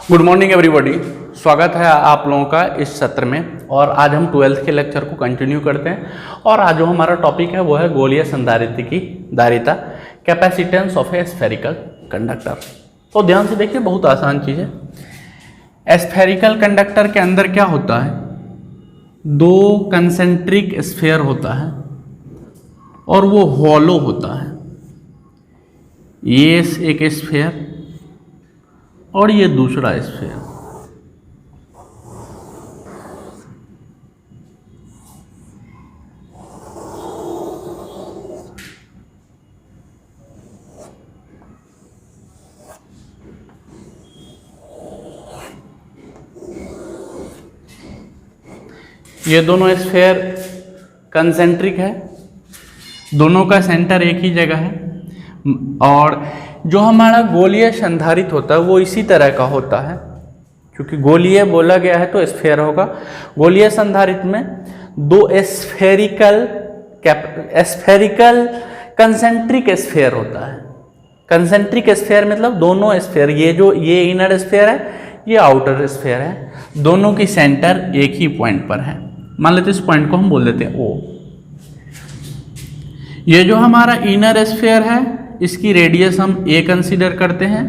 Good morning everybody. स्वागत है आप लोगों का इस सत्र में। और आज हम 12th के लेक्चर को कंटिन्यू करते हैं। और आज जो हमारा टॉपिक है वो है गोलीय संधारित्र की धारिता, capacitance of A spherical conductor. तो ध्यान से देखिए, बहुत आसान चीज़ है। स्फेरिकल कंडक्टर के अंदर क्या होता है, दो कंसेंट्रिक स्फेयर होता है और वो हॉलो होता है। ये एक स्फेयर और ये दूसरा स्फेयर। ये दोनों स्फेयर कंसेंट्रिक है, दोनों का सेंटर एक ही जगह है। और जो हमारा गोलीय संधारित्र होता है वो इसी तरह का होता है, क्योंकि गोलीय बोला गया है तो स्फेयर होगा। गोलीय संधारित्र में दो स्फेरिकल कंसेंट्रिक स्फेयर होता है। कंसेंट्रिक स्फेयर मतलब दोनों स्फेयर, ये इनर स्फेयर है, ये आउटर स्फेयर है, दोनों की सेंटर एक ही पॉइंट पर है। मान लेते इस पॉइंट को हम बोल देते हैं ओ। ये जो हमारा इनर स्फेयर है इसकी रेडियस हम ए कंसीडर करते हैं,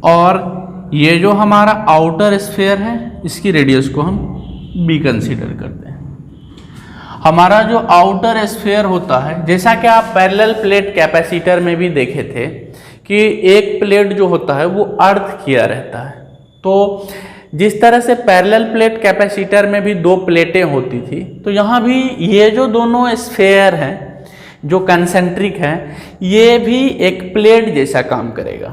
और ये जो हमारा आउटर स्फेयर है इसकी रेडियस को हम बी कंसीडर करते हैं। हमारा जो आउटर स्फेयर होता है, जैसा कि आप पैरेलल प्लेट कैपेसिटर में भी देखे थे कि एक प्लेट जो होता है वो अर्थ किया रहता है। तो जिस तरह से पैरेलल प्लेट कैपेसिटर में भी दो प्लेटें होती थी, तो यहाँ भी ये जो दोनों स्फेयर हैं जो कंसेंट्रिक है, ये भी एक प्लेट जैसा काम करेगा।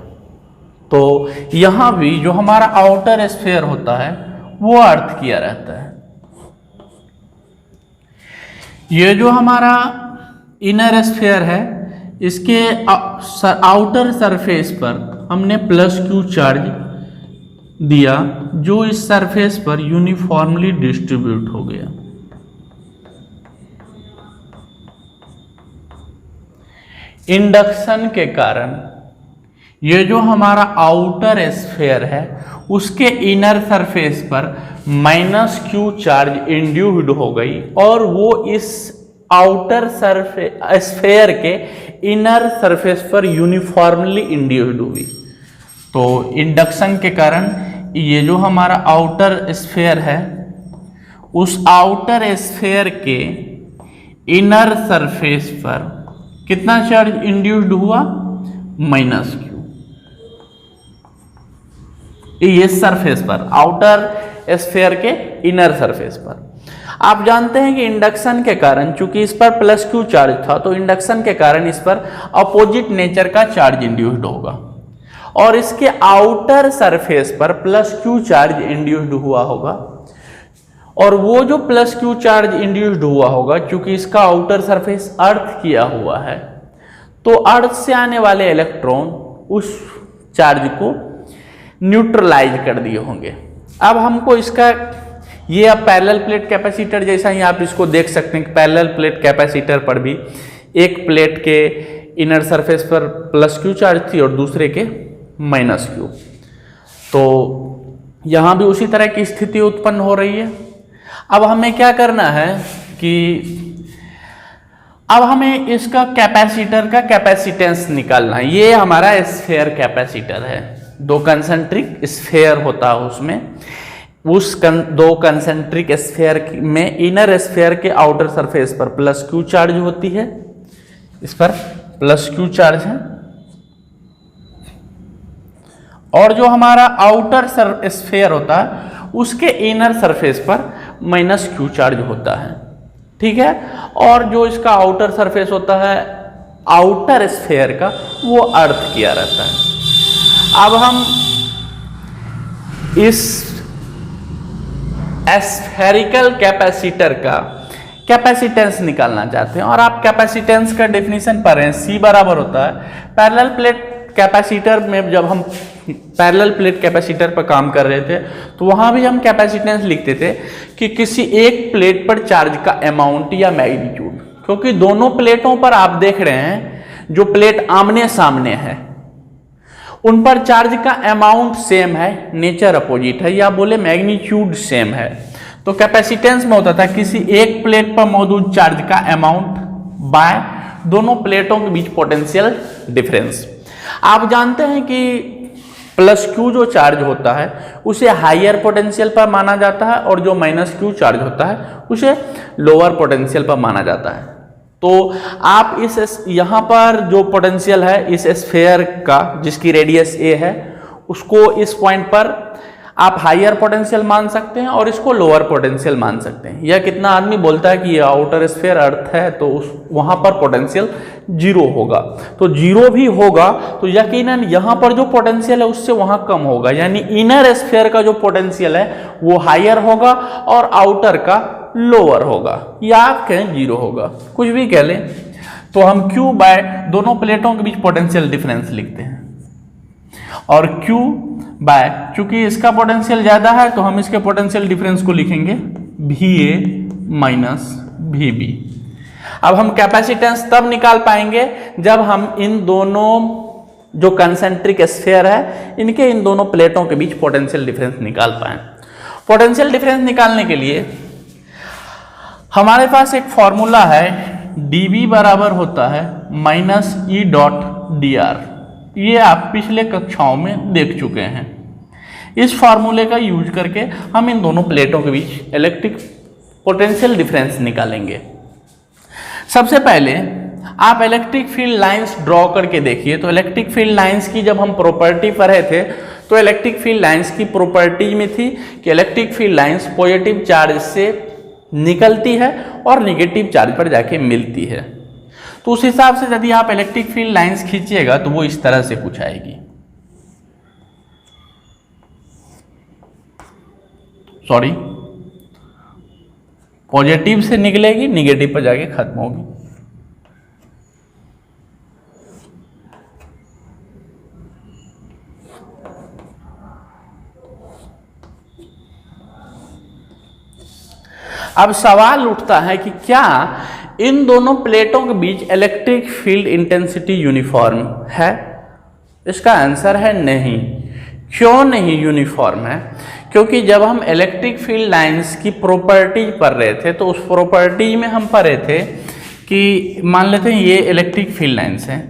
तो यहाँ भी जो हमारा आउटर स्फेयर होता है वो अर्थ किया रहता है। ये जो हमारा इनर स्फेयर है इसके आउटर सरफेस पर हमने प्लस क्यू चार्ज दिया, जो इस सरफेस पर यूनिफॉर्मली डिस्ट्रीब्यूट हो गया। इंडक्शन के कारण ये जो हमारा आउटर स्फेयर है उसके इनर सरफेस पर माइनस क्यू चार्ज इंड्यूस्ड हो गई, और वो इस आउटर स्फेयर के इनर सरफेस पर यूनिफॉर्मली इंड्यूस्ड हुई। तो इंडक्शन के कारण ये जो हमारा आउटर स्फेयर है उस आउटर स्फेयर के इनर सरफेस पर कितना चार्ज इंड्यूस्ड हुआ, माइनस क्यू। ये सरफेस पर, आउटर स्फेयर के इनर सरफेस पर। आप जानते हैं कि इंडक्शन के कारण, चूंकि इस पर प्लस क्यू चार्ज था, तो इंडक्शन के कारण इस पर अपोजिट नेचर का चार्ज इंड्यूस्ड होगा, और इसके आउटर सरफेस पर प्लस क्यू चार्ज इंड्यूस्ड हुआ होगा। और वो जो प्लस क्यू चार्ज इंड्यूस्ड हुआ होगा, क्योंकि इसका आउटर सरफेस अर्थ किया हुआ है, तो अर्थ से आने वाले इलेक्ट्रॉन उस चार्ज को न्यूट्रलाइज कर दिए होंगे। अब हमको इसका, ये अब पैरेलल प्लेट कैपेसिटर जैसा ही आप इसको देख सकते हैं कि पैरेलल प्लेट कैपेसिटर पर भी एक प्लेट के इनर सरफेस पर प्लस क्यू चार्ज थी और दूसरे के माइनस क्यू। तो यहाँ भी उसी तरह की स्थिति उत्पन्न हो रही है। अब हमें क्या करना है कि अब हमें इसका कैपेसिटर का कैपेसिटेंस निकालना है। ये हमारा स्फेयर कैपेसिटर है, दो कंसेंट्रिक स्फेयर होता है उसमें, दो कंसेंट्रिक स्फेयर में इनर स्फेयर के आउटर सरफेस पर प्लस क्यू चार्ज होती है, इस पर प्लस क्यू चार्ज है, और जो हमारा आउटर स्फेयर होता है उसके इनर सरफेस पर माइनस क्यू चार्ज होता है। ठीक है। और जो इसका आउटर सरफेस होता है आउटर स्फेयर का, वो अर्थ किया रहता है। अब हम इस स्फेरिकल कैपेसिटर का कैपेसिटेंस निकालना चाहते हैं, और आप कैपेसिटेंस का डेफिनेशन पढ़ रहे हैं, C बराबर होता है पैरेलल प्लेट कैपेसिटर में। जब हम पैरेलल प्लेट कैपेसिटर पर काम कर रहे थे तो वहां भी हम कैपेसिटेंस लिखते थे कि किसी एक प्लेट पर चार्ज का अमाउंट या मैग्नीट्यूड, क्योंकि दोनों प्लेटों पर आप देख रहे हैं जो प्लेट आमने सामने है उन पर चार्ज का अमाउंट सेम है, नेचर अपोजिट है, या बोले मैग्नीट्यूड सेम है। तो कैपेसिटेंस में होता था किसी एक प्लेट पर मौजूद चार्ज का अमाउंट बाय दोनों प्लेटों के बीच पोटेंशियल डिफरेंस। आप जानते हैं कि प्लस क्यू जो चार्ज होता है उसे हाइयर पोटेंशियल पर माना जाता है, और जो माइनस क्यू चार्ज होता है उसे लोअर पोटेंशियल पर माना जाता है। तो आप इस यहाँ पर जो पोटेंशियल है इस स्फेयर का, जिसकी रेडियस ए है, उसको इस पॉइंट पर आप हाइयर पोटेंशियल मान सकते हैं और इसको लोअर पोटेंशियल मान सकते हैं। यह कितना आदमी बोलता है कि ये आउटर स्फीयर अर्थ है तो उस वहां पर पोटेंशियल जीरो होगा, तो जीरो भी होगा तो यकीनन यहाँ पर जो पोटेंशियल है उससे वहां कम होगा, यानी इनर स्फीयर का जो पोटेंशियल है वो हाइयर होगा और आउटर का लोअर होगा, या आप कहें जीरो होगा, कुछ भी कह लें। तो हम Q बाय दोनों प्लेटों के बीच पोटेंशियल डिफरेंस लिखते हैं, और Q बाय, चूंकि इसका पोटेंशियल ज्यादा है तो हम इसके पोटेंशियल डिफरेंस को लिखेंगे VA माइनस VB। अब हम कैपेसिटेंस तब निकाल पाएंगे जब हम इन दोनों जो कंसेंट्रिक स्फीयर है इनके इन दोनों प्लेटों के बीच पोटेंशियल डिफरेंस निकाल पाए। पोटेंशियल डिफरेंस निकालने के लिए हमारे पास एक फॉर्मूला है, dB बराबर होता है माइनस E डॉट dr। ये आप पिछले कक्षाओं में देख चुके हैं। इस फॉर्मूले का यूज करके हम इन दोनों प्लेटों के बीच इलेक्ट्रिक पोटेंशियल डिफरेंस निकालेंगे। सबसे पहले आप इलेक्ट्रिक फील्ड लाइंस ड्रॉ करके देखिए। तो इलेक्ट्रिक फील्ड लाइंस की जब हम प्रॉपर्टी पढ़े थे तो इलेक्ट्रिक फील्ड लाइंस की प्रॉपर्टी में थी कि electric field lines positive charge से निकलती है और नेगेटिव चार्ज पर जाके मिलती है। तो उस हिसाब से यदि आप इलेक्ट्रिक फील्ड लाइंस खींचिएगा तो वो इस तरह से कुछ आएगी। सॉरी, पॉजिटिव से निकलेगी, नेगेटिव पर जाके खत्म होगी। अब सवाल उठता है कि क्या इन दोनों प्लेटों के बीच इलेक्ट्रिक फील्ड इंटेंसिटी यूनिफॉर्म है? इसका आंसर है नहीं। क्यों नहीं यूनिफॉर्म है? क्योंकि जब हम इलेक्ट्रिक फील्ड लाइंस की प्रॉपर्टीज पढ़ रहे थे तो उस प्रॉपर्टीज में हम पढ़ रहे थे कि मान लेते हैं ये इलेक्ट्रिक फील्ड लाइंस हैं,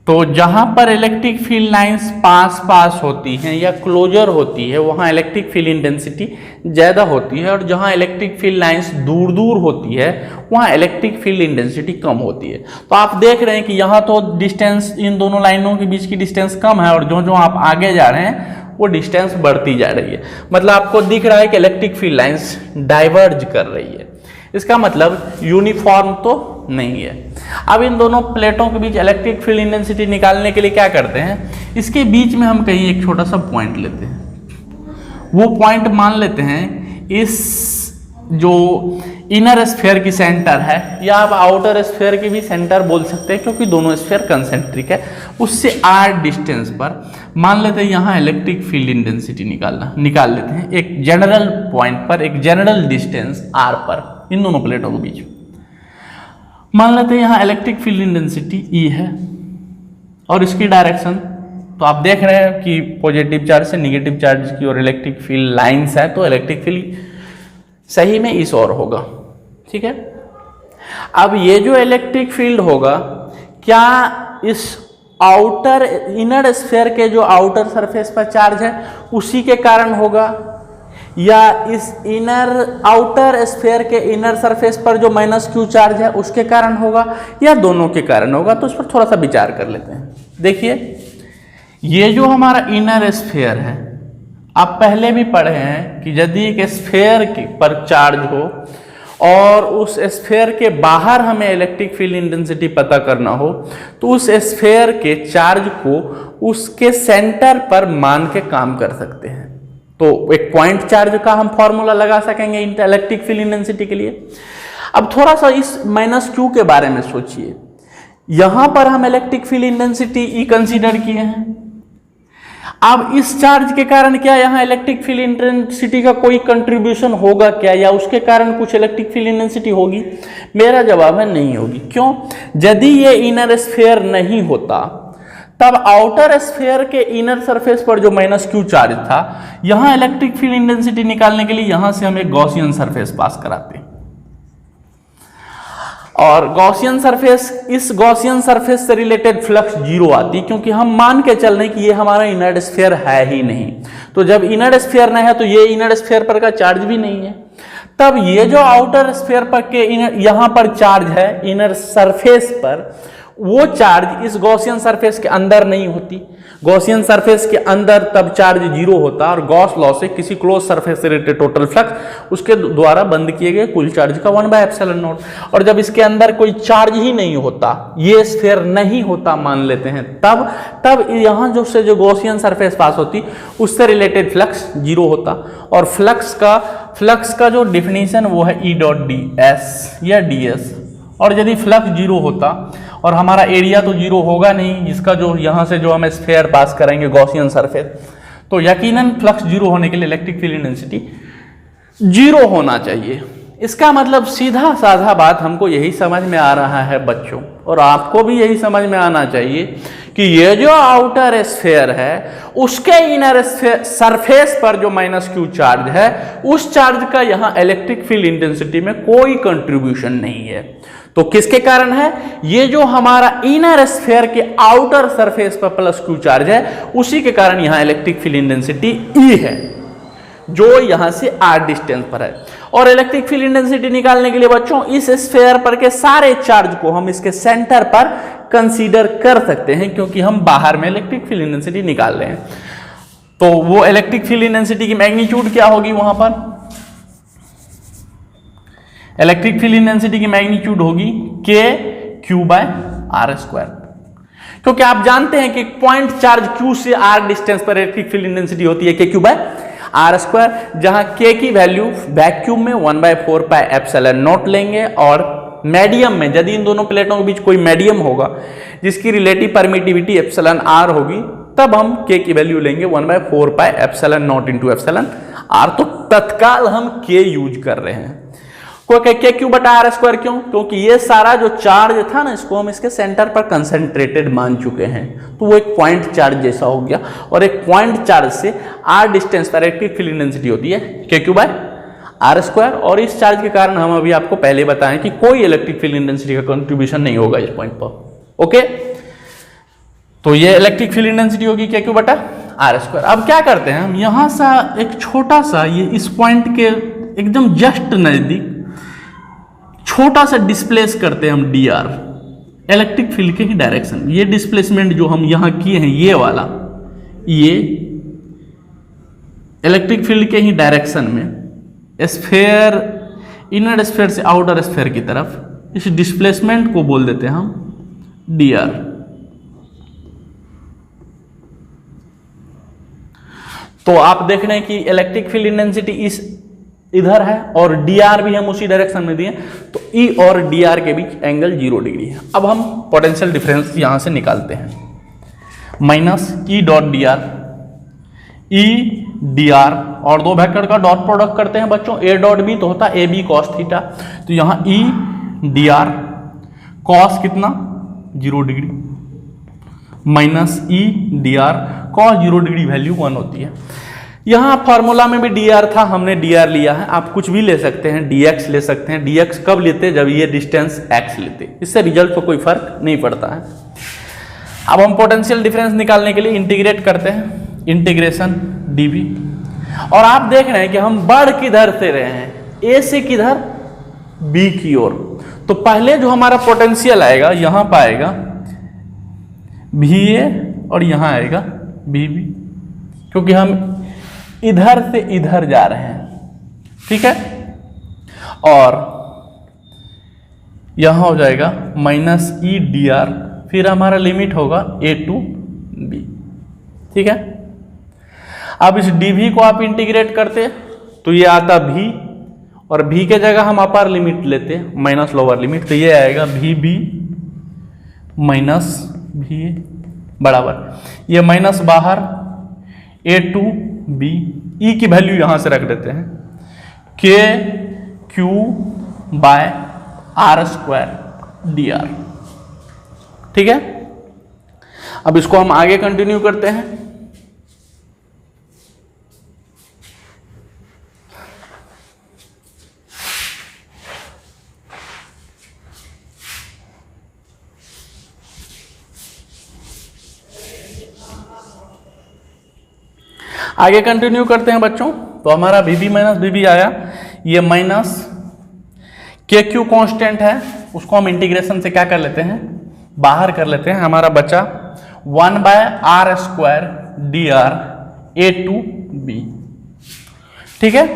तो जहां पर इलेक्ट्रिक फील्ड लाइंस पास पास होती हैं या क्लोजर होती है वहां इलेक्ट्रिक फील्ड इंटेंसिटी ज़्यादा होती है, और जहां इलेक्ट्रिक फील्ड लाइंस दूर दूर होती है वहां इलेक्ट्रिक फील्ड इंटेंसिटी कम होती है। तो आप देख रहे हैं कि यहाँ तो डिस्टेंस, इन दोनों लाइनों के बीच की डिस्टेंस कम है, और जो जो आप आगे जा रहे हैं वो डिस्टेंस बढ़ती जा रही है। मतलब आपको दिख रहा है कि इलेक्ट्रिक फील्ड लाइंस डाइवर्ज कर रही है। इसका मतलब यूनिफॉर्म तो नहीं है। अब इन दोनों प्लेटों के बीच इलेक्ट्रिक फील्ड इंटेंसिटी निकालने के लिए क्या करते हैं, इसके बीच में हम कहीं एक छोटा सा पॉइंट लेते हैं। वो पॉइंट मान लेते हैं इस जो इनर स्फीयर की सेंटर है, या आप आउटर स्फीयर की भी सेंटर बोल सकते हैं क्योंकि दोनों स्फीयर कंसेंट्रिक है, उससे r डिस्टेंस पर मान लेते हैं यहाँ इलेक्ट्रिक फील्ड इंटेंसिटी निकाल लेते हैं एक जनरल पॉइंट पर, एक जनरल डिस्टेंस r पर इन दोनों प्लेटों के बीच। मान लेते हैं यहाँ इलेक्ट्रिक फील्ड इंटेंसिटी E है, और इसकी डायरेक्शन तो आप देख रहे हैं कि पॉजिटिव चार्ज से नेगेटिव चार्ज की और इलेक्ट्रिक फील्ड लाइंस है, तो इलेक्ट्रिक फील्ड सही में इस ओर होगा। ठीक है, अब ये जो इलेक्ट्रिक फील्ड होगा क्या इस आउटर इनर स्फीयर के जो आउटर सरफेस पर चार्ज है उसी के कारण होगा, या इस इनर आउटर स्फीयर के इनर सरफेस पर जो माइनस क्यू चार्ज है उसके कारण होगा, या दोनों के कारण होगा? तो इस पर थोड़ा सा विचार कर लेते हैं। देखिए, ये जो हमारा इनर स्फीयर है, आप पहले भी पढ़े हैं कि यदि एक स्फीयर पर चार्ज हो और उस स्फीयर के बाहर हमें इलेक्ट्रिक फील्ड इंटेंसिटी पता करना हो तो उस स्फीयर के चार्ज को उसके सेंटर पर मान के काम कर सकते हैं। तो एक पॉइंट चार्ज का हम फॉर्मूला लगा सकेंगे इलेक्ट्रिक फील्ड इंटेंसिटी के लिए। अब थोड़ा सा इस माइनस क्यू के बारे में सोचिए। यहां पर हम electric field intensity E consider किए हैं। अब इस चार्ज के कारण क्या यहाँ इलेक्ट्रिक फील्ड इंटेंसिटी का कोई कंट्रीब्यूशन होगा क्या, या उसके कारण कुछ इलेक्ट्रिक फील्ड इंटेंसिटी होगी? मेरा जवाब है नहीं होगी। क्यों? यदि ये इनर स्फीयर नहीं होता तब आउटर स्फीयर के इनर सरफेस पर जो माइनस क्यू चार्ज था, यहां इलेक्ट्रिक फील्ड इंटेंसिटी निकालने के लिए यहां से हम एक गॉसियन सरफेस पास कराते हैं, और गॉसियन सरफेस, इस गॉसियन सरफेस से रिलेटेड फ्लक्स जीरो आती, क्योंकि हम मान के चल रहे हैं कि ये हमारा इनर स्फीयर है ही नहीं। तो जब इनर स्फीयर नहीं है तो ये इनर स्फीयर पर का चार्ज भी नहीं है, तब ये जो आउटर स्फीयर पर के यहां पर चार्ज है इनर सरफेस पर, वो चार्ज इस गॉसियन सरफेस के अंदर नहीं होती। गॉसियन सरफेस के अंदर तब चार्ज जीरो होता, और गॉस लॉ से किसी क्लोज सरफेस से रिलेटेड टोटल फ्लक्स उसके द्वारा बंद किए गए कुल चार्ज का 1/ε0। और जब इसके अंदर कोई चार्ज ही नहीं होता, ये स्फीयर नहीं होता मान लेते हैं, तब यहां जो गॉसियन सरफेस पास होती उससे रिलेटेड फ्लक्स जीरो होता। और फ्लक्स का जो डिफिनीशन वो है E डॉट डी एस या ds। और यदि फ्लक्स जीरो होता और हमारा एरिया तो जीरो होगा नहीं, इसका जो यहाँ से जो हम स्फीयर पास करेंगे गॉसियन सरफेस, तो यकीनन फ्लक्स जीरो होने के लिए इलेक्ट्रिक फील्ड इंटेंसिटी जीरो होना चाहिए। इसका मतलब सीधा साधा बात हमको यही समझ में आ रहा है बच्चों, और आपको भी यही समझ में आना चाहिए कि ये जो आउटर स्फीयर है उसके इनर सरफेस पर जो माइनस क्यू चार्ज है, उस चार्ज का यहाँ इलेक्ट्रिक फील्ड इंटेंसिटी में कोई कंट्रीब्यूशन नहीं है। तो किसके कारण है? ये जो हमारा इनर स्फीयर के आउटर सरफेस पर प्लस क्यू चार्ज है, उसी के कारण यहां इलेक्ट्रिक फील्ड इंटेंसिटी E है, जो यहां से r डिस्टेंस पर है। और इलेक्ट्रिक फील्ड इंटेंसिटी निकालने के लिए बच्चों इस स्फीयर पर के सारे चार्ज को हम इसके सेंटर पर कंसीडर कर सकते हैं, क्योंकि हम बाहर में इलेक्ट्रिक फील्ड इंटेंसिटी निकाल रहे हैं। तो वो इलेक्ट्रिक फील्ड इंटेंसिटी की मैग्नीट्यूड क्या होगी? वहां पर इलेक्ट्रिक फील्ड इंटेंसिटी की मैग्नीट्यूड होगी kq/r², क्योंकि आप जानते हैं कि पॉइंट चार्ज q से r डिस्टेंस पर इलेक्ट्रिक फील्ड इंटेंसिटी होती है kq/r², जहां k की वैल्यू वैक्यूम में 1/4πε0 लेंगे, और मीडियम में यदि इन दोनों प्लेटों के बीच कोई मीडियम होगा जिसकी रिलेटिव परमिटिविटी εr होगी, तब हम k की वैल्यू लेंगे 1/4πε0 इंटू εr। तो तत्काल हम k यूज कर रहे हैं। kq/r² क्यों? क्योंकि ये सारा जो चार्ज था ना, इसको हम इसके सेंटर पर कंसंट्रेटेड मान चुके हैं, तो वो एक पॉइंट चार्ज जैसा हो गया। और एक पॉइंट चार्ज से r डिस्टेंस पर इलेक्ट्रिक फील्ड इंटेंसिटी होती है kq/r²। और इस चार्ज के कारण हम अभी आपको पहले बताएं कि कोई इलेक्ट्रिक फील्ड इंटेंसिटी का कंट्रीब्यूशन नहीं होगा इस पॉइंट पर। ओके, तो ये इलेक्ट्रिक फील्ड इंटेंसिटी होगी kq/r²। अब क्या करते हैं हम, यहां सा एक छोटा सा, ये इस पॉइंट के एकदम जस्ट नजदीक छोटा सा डिस्प्लेस करते हैं हम dr, इलेक्ट्रिक फील्ड के ही डायरेक्शन। ये डिस्प्लेसमेंट जो हम यहां किए हैं, ये वाला, ये इलेक्ट्रिक फील्ड के ही डायरेक्शन में स्फीयर, इनर स्फीयर से आउटर स्फीयर की तरफ, इस डिस्प्लेसमेंट को बोल देते हैं हम dr। तो आप देख रहे हैं कि इलेक्ट्रिक फील्ड इंटेंसिटी इस इधर है और dr भी हम उसी डायरेक्शन में दिए, तो E और dr के बीच एंगल 0 डिग्री है। अब हम पोटेंशियल डिफरेंस यहां से निकालते हैं, minus E dot dr, E dr, और दो वेक्टर का डॉट प्रोडक्ट करते हैं बच्चों, A डॉट b तो होता है AB cos थीटा, तो यहां E dr cos कितना 0 degree, minus E dr cos 0 degree value 1 होती है। यहाँ फॉर्मूला में भी dr था, हमने dr लिया है, आप कुछ भी ले सकते हैं, dx ले सकते हैं। dx कब लेते? जब ये डिस्टेंस x लेते, इससे रिजल्ट को कोई फर्क नहीं पड़ता है। अब हम पोटेंशियल डिफरेंस निकालने के लिए इंटीग्रेट करते हैं, इंटीग्रेशन dv। और आप देख रहे हैं कि हम बढ़ किधर से रहे हैं, a से किधर, b की ओर। तो पहले जो हमारा पोटेंशियल आएगा, यहां पर आएगा va और यहां आएगा vb, क्योंकि हम इधर से इधर जा रहे हैं, ठीक है। और यहां हो जाएगा माइनस E dr, फिर हमारा लिमिट होगा a टू b, ठीक है। अब इस dv को आप इंटीग्रेट करते तो ये आता v, और v के जगह हम अपर लिमिट लेते माइनस लोअर लिमिट, तो ये आएगा vb माइनस va बराबर, ये माइनस बाहर a टू b, E की वैल्यू यहां से रख देते हैं kq/r² dr, ठीक है। अब इसको हम आगे कंटिन्यू करते हैं। आगे कंटिन्यू करते हैं बच्चों। तो हमारा बीबी माइनस बीबी आया, ये माइनस के क्यू कॉन्स्टेंट है, उसको हम इंटीग्रेशन से क्या कर लेते हैं, बाहर कर लेते हैं। हमारा बचा 1/r² dr a to b। ठीक है,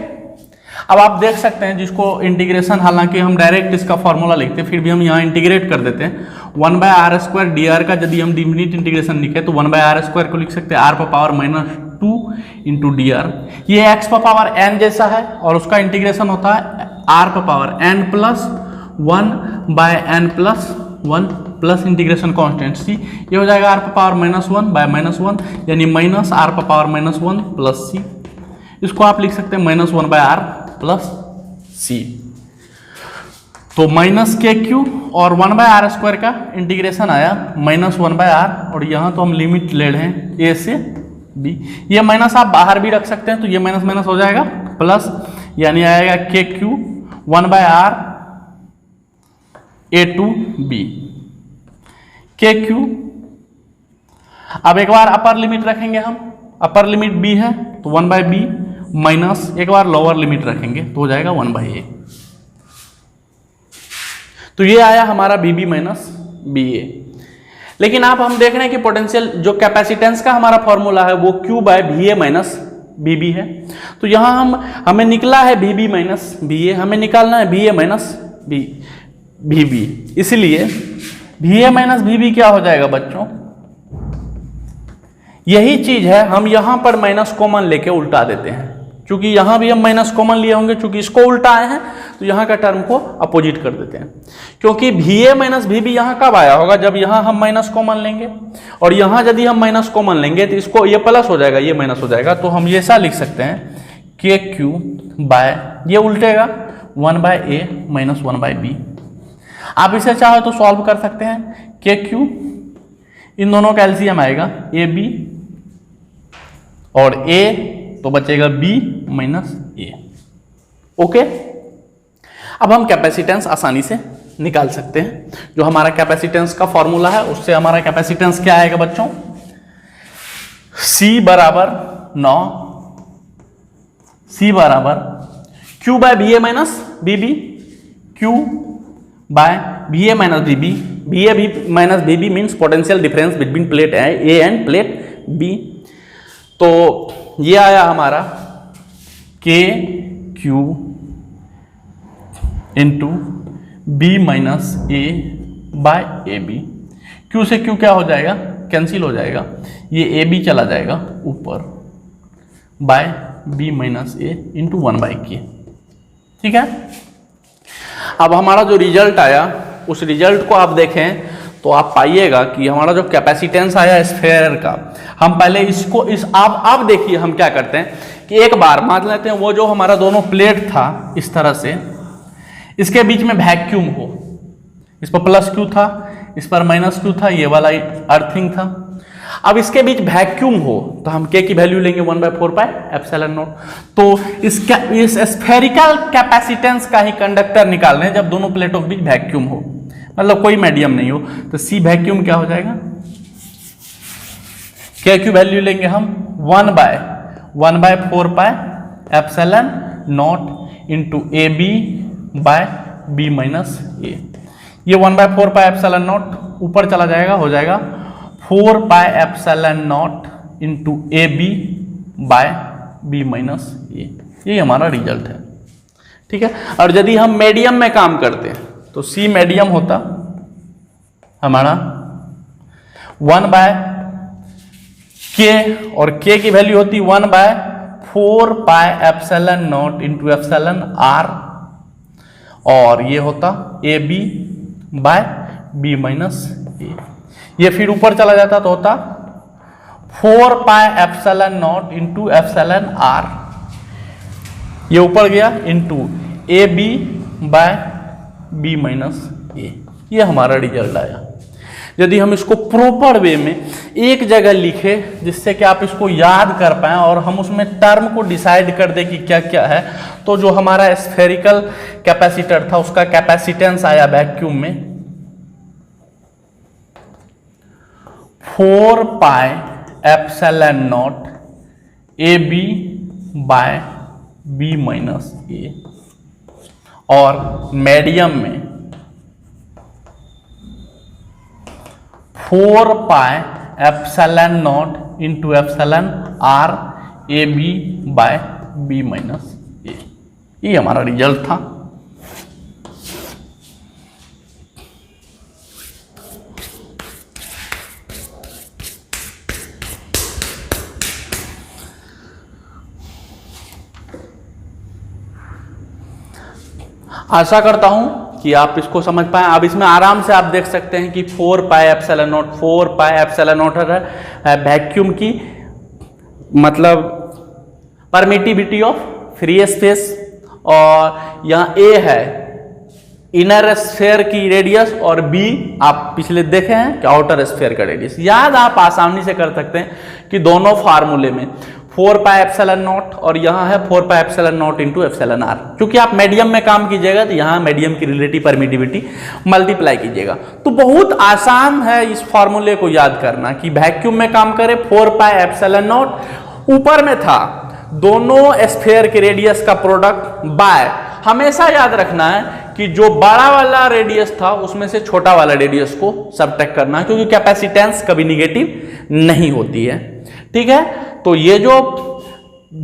अब आप देख सकते हैं जिसको इंटीग्रेशन, हालांकि हम डायरेक्ट इसका फॉर्मूला लिखते हैं, फिर भी हम यहाँ इंटीग्रेट कर देते हैं। 1/r² dr का यदि हम डिफिनिट इंटीग्रेशन लिखे तो 1/r² को लिख सकते हैं r⁻² इंटू dr। ये x⁻n जैसा है और उसका इंटीग्रेशन होता है r⁻n+1/n+1 plus integration constant c, ये हो जाएगा r⁻−1/−1 यानी माइनस r⁻−1 प्लस c। इसको आप लिख सकते हैं -1/r प्लस c। तो माइनस के क्यू और 1/r² का इंटीग्रेशन आया -1/r, और यहाँ तो हम लिमिट ले रहे हैं a से b। ये माइनस आप बाहर भी रख सकते हैं, तो ये माइनस माइनस हो जाएगा प्लस, यानी आएगा के Q 1/r a to b के क्यू। अब एक बार अपर लिमिट रखेंगे हम, अपर लिमिट b है तो 1/b माइनस एक बार लोअर लिमिट रखेंगे तो हो जाएगा 1/a। तो ये आया हमारा बीबी माइनस बी ए। लेकिन आप हम देख रहे हैं कि पोटेंशियल जो कैपेसिटेंस का हमारा फॉर्मूला है वो Q/VA माइनस बीबी है। तो यहाँ हमें निकला है बीबी माइनस बी ए, हमें निकालना है VA माइनस बीबी। इसलिए VA माइनस बीबी क्या हो जाएगा बच्चों, यही चीज है, हम यहां पर माइनस कॉमन लेके उल्टा देते हैं, क्योंकि यहां भी हम माइनस कॉमन लिए होंगे, क्योंकि इसको उल्टा आए हैं तो यहां का टर्म को अपोजिट कर देते हैं। क्योंकि VA माइनस बीबी यहां कब आया होगा, जब यहां हम माइनस कॉमन लेंगे, और यहां यदि हम माइनस कॉमन लेंगे तो इसको ये प्लस हो जाएगा, ये माइनस हो जाएगा। तो हम ये ऐसा लिख सकते हैं के क्यू बाय, ये उल्टेगा 1/a माइनस 1/b। आप इसे चाहो तो सॉल्व कर सकते हैं, के क्यू इन दोनों का एलसीएम आएगा ए बी, और a तो बचेगा b माइनस a। ओके, अब हम कैपेसिटेंस आसानी से निकाल सकते हैं। जो हमारा कैपेसिटेंस का फॉर्मूला है उससे हमारा कैपेसिटेंस क्या आएगा बच्चों, C बराबर 9, C बराबर Q/VA minus VB, Q by VA minus VB. VA minus VB means potential difference between plate A and plate B। तो ये आया हमारा के Q into B minus A by A B. Q से Q क्या हो जाएगा, कैंसिल हो जाएगा, ये ए बी चला जाएगा ऊपर, बाय बी माइनस ए इंटू 1/k। ठीक है, अब हमारा जो रिजल्ट आया उस रिजल्ट को आप देखें तो आप पाइएगा कि हमारा जो कैपेसिटेंस आया स्फेयर का, हम पहले इसको आप देखिए हम क्या करते हैं कि एक बार मान लेते हैं वो जो हमारा दोनों प्लेट था इस तरह से, इसके बीच में वैक्यूम हो, इस पर प्लस क्यू था, इस पर माइनस क्यू था, ये वाला अर्थिंग था। अब इसके बीच वैक्यूम हो तो हम के की वैल्यू लेंगे 1/4πε0। तो इस स्फेरिकल कैपेसिटेंस का ही कंडक्टर निकाल रहे हैं जब दोनों प्लेटों के बीच वैक्यूम हो, मतलब कोई मीडियम नहीं हो। तो सी वैक्यूम क्या हो जाएगा, के की वैल्यू लेंगे हम 1/4πε0 into A B by B minus A. ये 1/4πε0 ऊपर चला जाएगा, हो जाएगा 4πε0 into A B by B minus A. ये हमारा रिजल्ट है। ठीक है, और यदि हम मीडियम में काम करते हैं तो सी मीडियम होता हमारा 1/k, और k की वैल्यू होती 1/4πε0 इंटू εr, और ये होता A B by B minus A. ये फिर ऊपर चला जाता तो होता 4πε0 इंटू εr, ये ऊपर गया into A B by B minus A. ये हमारा रिजल्ट आया। यदि हम इसको प्रॉपर वे में एक जगह लिखे जिससे कि आप इसको याद कर पाएं और हम उसमें टर्म को डिसाइड कर दें कि क्या क्या है, तो जो हमारा स्फेरिकल कैपेसिटर था उसका कैपेसिटेंस आया वैक्यूम में 4 pi epsilon naught A B by B minus A, और मीडियम में 4 pi epsilon naught into epsilon R A B by B minus A. ये हमारा रिजल्ट था। आशा करता हूं कि आप इसको समझ पाए। अब इसमें आराम से आप देख सकते हैं कि 4 पाई एप्सिलॉन नॉट है वैक्यूम की मतलब परमिटिविटी ऑफ फ्री स्पेस, और यहाँ ए है इनर स्फीयर की रेडियस और बी आप पिछले देखे हैं कि आउटर स्फीयर का रेडियस। याद आप आसानी से कर सकते हैं कि दोनों फार्मूले में 4 पाई एप्सिलॉन नॉट और यहाँ है 4 pi epsilon naught into epsilon R. क्योंकि आप मीडियम में काम कीजिएगा तो यहाँ मीडियम की रिलेटिव परमिटिविटी मल्टीप्लाई कीजिएगा। तो बहुत आसान है इस फार्मूले को याद करना कि वैक्यूम में काम करे 4 पाई एप्सिलॉन नॉट, ऊपर में था दोनों स्फीयर के रेडियस का प्रोडक्ट बाय, हमेशा याद रखना है कि जो बड़ा वाला रेडियस था उसमें से छोटा वाला रेडियस को सबट्रैक्ट करना है, क्योंकि कैपेसिटेंस कभी निगेटिव नहीं होती है। ठीक है, तो ये जो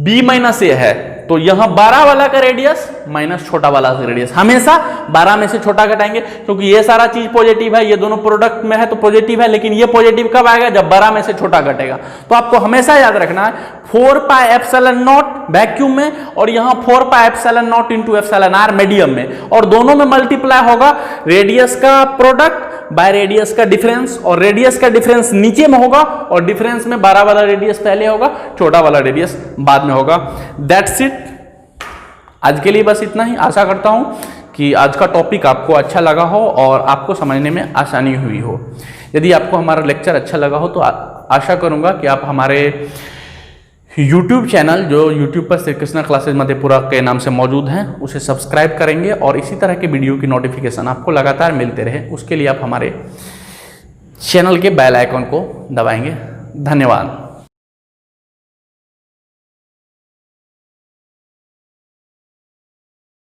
b माइनस ए है तो यहां 12 वाला का रेडियस माइनस छोटा वाला का रेडियस, हमेशा 12 में से छोटा घटाएंगे, क्योंकि ये सारा चीज पॉजिटिव है, ये दोनों प्रोडक्ट में है तो पॉजिटिव है, लेकिन ये पॉजिटिव कब आएगा जब 12 में से छोटा घटेगा। तो आपको हमेशा याद रखना है 4 पाई एप्सिलॉन नॉट वैक्यूम में और यहाँ 4 pi epsilon naught into epsilon R medium में, और दोनों में मल्टीप्लाई होगा रेडियस का प्रोडक्ट बाय रेडियस का डिफरेंस, और रेडियस का डिफरेंस नीचे में होगा और डिफरेंस में 12 वाला रेडियस पहले होगा, छोटा वाला रेडियस बाद में होगा। दैट्स इट, आज के लिए बस इतना ही। आशा करता हूं कि आज का टॉपिक आपको अच्छा लगा हो और आपको समझने में आसानी हुई हो। यदि आपको हमारा लेक्चर अच्छा लगा हो तो आशा करूंगा कि आप हमारे YouTube चैनल जो YouTube पर श्री कृष्णा क्लासेस मधेपुरा के नाम से मौजूद हैं उसे सब्सक्राइब करेंगे, और इसी तरह के वीडियो की नोटिफिकेशन आपको लगातार मिलते रहे उसके लिए आप हमारे चैनल के बेल आइकन को दबाएंगे। धन्यवाद।